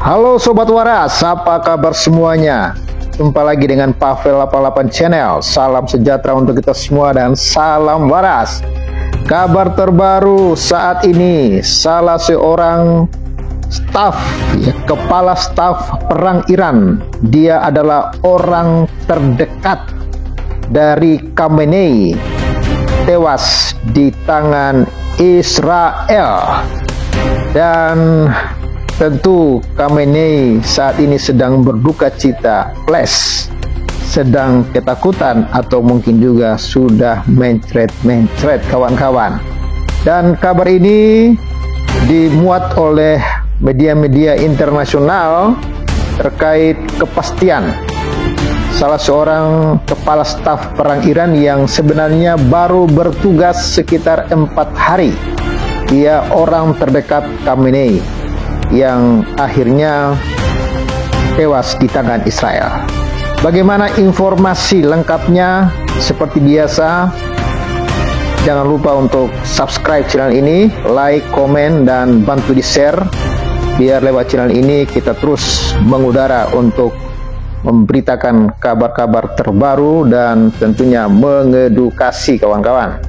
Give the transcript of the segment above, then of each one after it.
Halo Sobat Waras, apa kabar semuanya? Jumpa lagi dengan Pavel 88 Channel. Salam sejahtera untuk kita semua dan salam waras. Kabar terbaru saat ini, salah seorang kepala staf perang Iran. Dia adalah orang terdekat dari Khamenei, tewas di tangan Israel. Dan tentu Khamenei saat ini sedang berduka cita, plus sedang ketakutan atau mungkin juga sudah mencret kawan-kawan. Dan kabar ini dimuat oleh media-media internasional terkait kepastian salah seorang kepala staf perang Iran yang sebenarnya baru bertugas sekitar 4 hari. Dia orang terdekat Khamenei yang akhirnya tewas di tangan Israel. Bagaimana informasi lengkapnya? Seperti biasa, jangan lupa untuk subscribe channel ini, like, komen, dan bantu di share, biar lewat channel ini kita terus mengudara untuk memberitakan kabar-kabar terbaru dan tentunya mengedukasi kawan-kawan.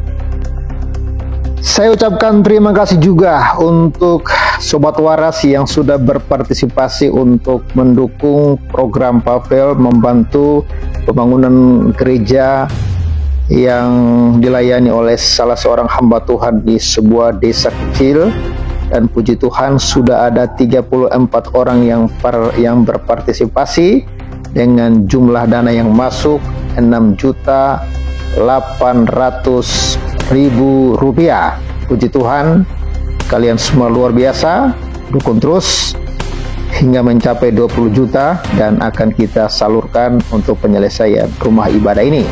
Saya ucapkan terima kasih juga untuk Sobat Waras yang sudah berpartisipasi untuk mendukung program Pavel membantu pembangunan gereja yang dilayani oleh salah seorang hamba Tuhan di sebuah desa kecil. Dan puji Tuhan sudah ada 34 orang yang berpartisipasi dengan jumlah dana yang masuk 6.800.000 rupiah. Puji Tuhan, kalian semua luar biasa. Dukung terus hingga mencapai 20 juta dan akan kita salurkan untuk penyelesaian rumah ibadah ini.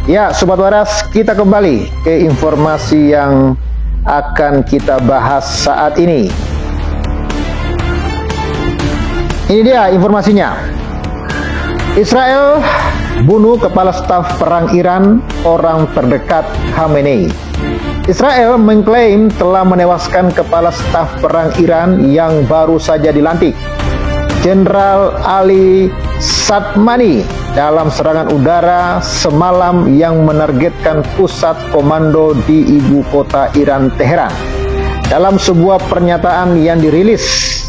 Ya Sobat Waras, kita kembali ke informasi yang akan kita bahas saat ini. Ini dia informasinya. Israel bunuh kepala staf perang Iran, orang terdekat Khamenei. Israel mengklaim telah menewaskan kepala staf perang Iran yang baru saja dilantik, Jenderal Ali Sadmani, dalam serangan udara semalam yang menargetkan pusat komando di ibu kota Iran, Teheran. Dalam sebuah pernyataan yang dirilis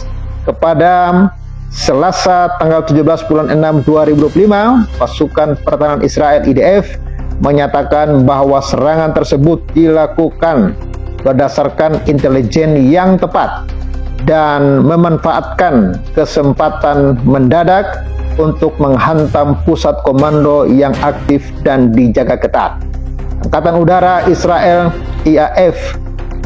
kepada Selasa tanggal 17 bulan 6 2025, pasukan pertahanan Israel IDF menyatakan bahwa serangan tersebut dilakukan berdasarkan intelijen yang tepat dan memanfaatkan kesempatan mendadak untuk menghantam pusat komando yang aktif dan dijaga ketat. Angkatan Udara Israel IAF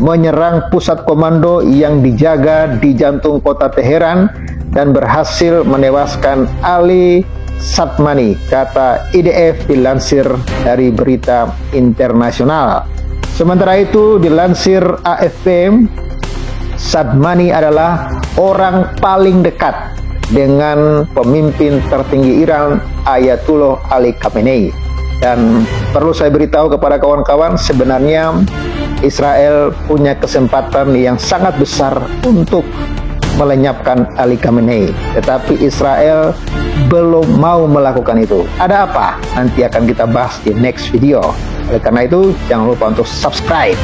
menyerang pusat komando yang dijaga di jantung kota Teheran dan berhasil menewaskan Ali Sadmani, kata IDF dilansir dari berita internasional. Sementara itu dilansir AFP, Sadmani adalah orang paling dekat dengan pemimpin tertinggi Iran, Ayatollah Ali Khamenei. Dan perlu saya beritahu kepada kawan-kawan, sebenarnya Israel punya kesempatan yang sangat besar untuk melenyapkan Ali Khamenei, tetapi Israel belum mau melakukan itu. Ada apa? Nanti akan kita bahas di next video. Oleh karena itu, jangan lupa untuk subscribe.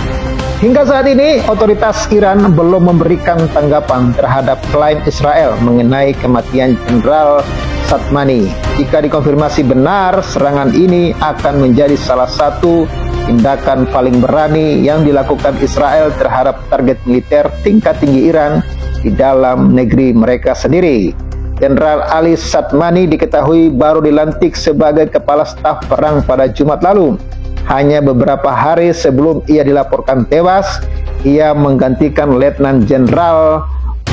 Hingga saat ini, otoritas Iran belum memberikan tanggapan terhadap klaim Israel mengenai kematian Jenderal Sadmani. Jika dikonfirmasi benar, serangan ini akan menjadi salah satu tindakan paling berani yang dilakukan Israel terhadap target militer tingkat tinggi Iran di dalam negeri mereka sendiri. Jenderal Ali Sadmani diketahui baru dilantik sebagai kepala staf perang pada Jumat lalu. Hanya beberapa hari sebelum ia dilaporkan tewas, ia menggantikan Letnan Jenderal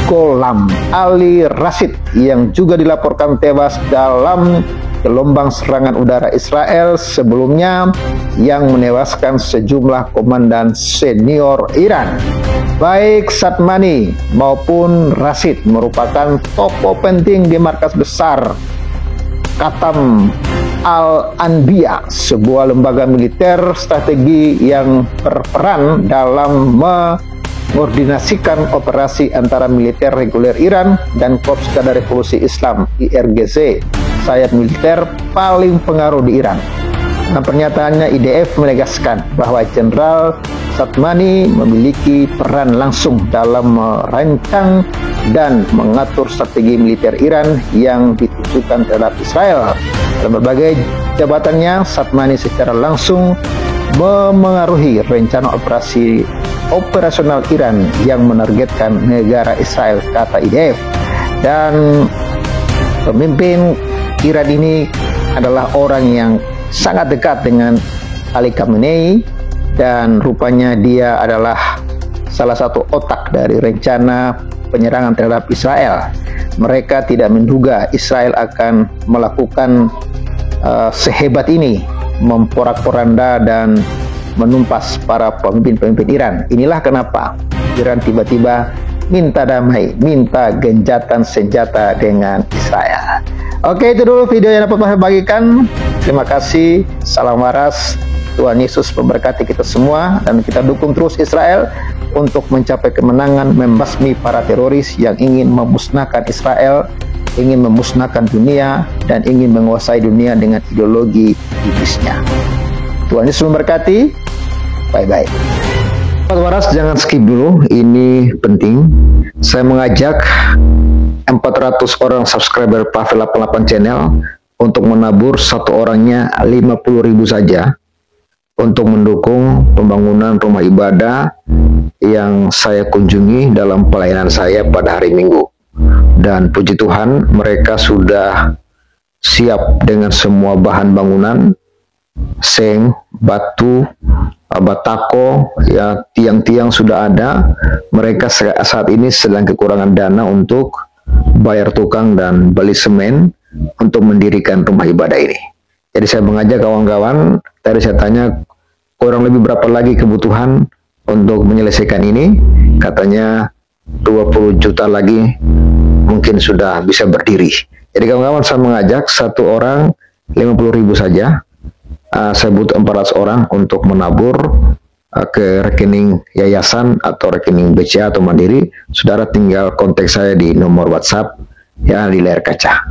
Gholam Ali Rashid yang juga dilaporkan tewas dalam gelombang serangan udara Israel sebelumnya yang menewaskan sejumlah komandan senior Iran. Baik Sadmani maupun Rashid merupakan tokoh penting di markas besar Khatam Al-Anbiya, sebuah lembaga militer strategi yang berperan dalam mengkoordinasikan operasi antara militer reguler Iran dan Korps Garda Revolusi Islam IRGZ, sayap militer paling pengaruh di Iran. Dalam pernyataannya, IDF menegaskan bahwa Jenderal Satmani memiliki peran langsung dalam merancang dan mengatur strategi militer Iran yang ditujukan terhadap Israel. Dalam berbagai jabatannya, Satmani secara langsung memengaruhi rencana operasional Iran yang menargetkan negara Israel, kata IDF. Dan pemimpin Iran ini adalah orang yang sangat dekat dengan Ali Khamenei, dan rupanya dia adalah salah satu otak dari rencana penyerangan terhadap Israel. Mereka tidak menduga Israel akan melakukan sehebat ini, memporak-poranda dan menumpas para pemimpin-pemimpin Iran. Inilah kenapa Iran tiba-tiba minta damai, minta gencatan senjata dengan Israel. Oke, itu dulu video yang dapat saya bagikan. Terima kasih, salam waras, Tuhan Yesus memberkati kita semua, dan kita dukung terus Israel untuk mencapai kemenangan, membasmi para teroris yang ingin memusnahkan Israel, ingin memusnahkan dunia, dan ingin menguasai dunia dengan ideologi iblisnya. Tuhan Yesus memberkati, bye-bye. Sahabat waras, jangan skip dulu, ini penting. Saya mengajak 400 orang subscriber Pavel 88 channel untuk menabur satu orangnya 50.000 saja untuk mendukung pembangunan rumah ibadah yang saya kunjungi dalam pelayanan saya pada hari Minggu. Dan puji Tuhan, mereka sudah siap dengan semua bahan bangunan, seng, batu, batako, ya, tiang-tiang sudah ada. Mereka saat ini sedang kekurangan dana untuk bayar tukang dan beli semen untuk mendirikan rumah ibadah ini. Jadi saya mengajak kawan-kawan, tadi saya tanya kurang lebih berapa lagi kebutuhan untuk menyelesaikan ini. Katanya 20 juta lagi mungkin sudah bisa berdiri. Jadi kawan-kawan, saya mengajak satu orang 50.000 saja. Saya butuh 400 orang untuk menabur ke rekening yayasan atau rekening BCA atau Mandiri. Saudara tinggal kontak saya di nomor WhatsApp yang di layar kaca.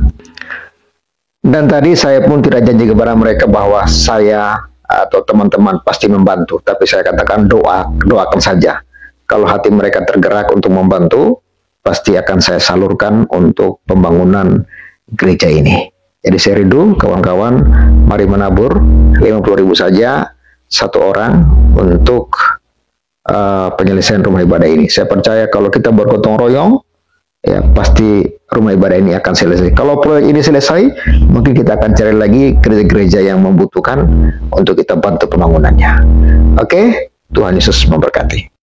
Dan tadi saya pun tidak janji kepada mereka bahwa saya atau teman-teman pasti membantu, tapi saya katakan doakan saja. Kalau hati mereka tergerak untuk membantu, pasti akan saya salurkan untuk pembangunan gereja ini. Jadi saya rindu kawan-kawan, mari menabur 50.000 saja satu orang untuk penyelesaian rumah ibadah ini. Saya percaya kalau kita bergotong royong, ya pasti rumah ibadah ini akan selesai. Kalau proyek ini selesai, mungkin kita akan cari lagi gereja-gereja yang membutuhkan untuk kita bantu pembangunannya. Oke, Tuhan Yesus memberkati.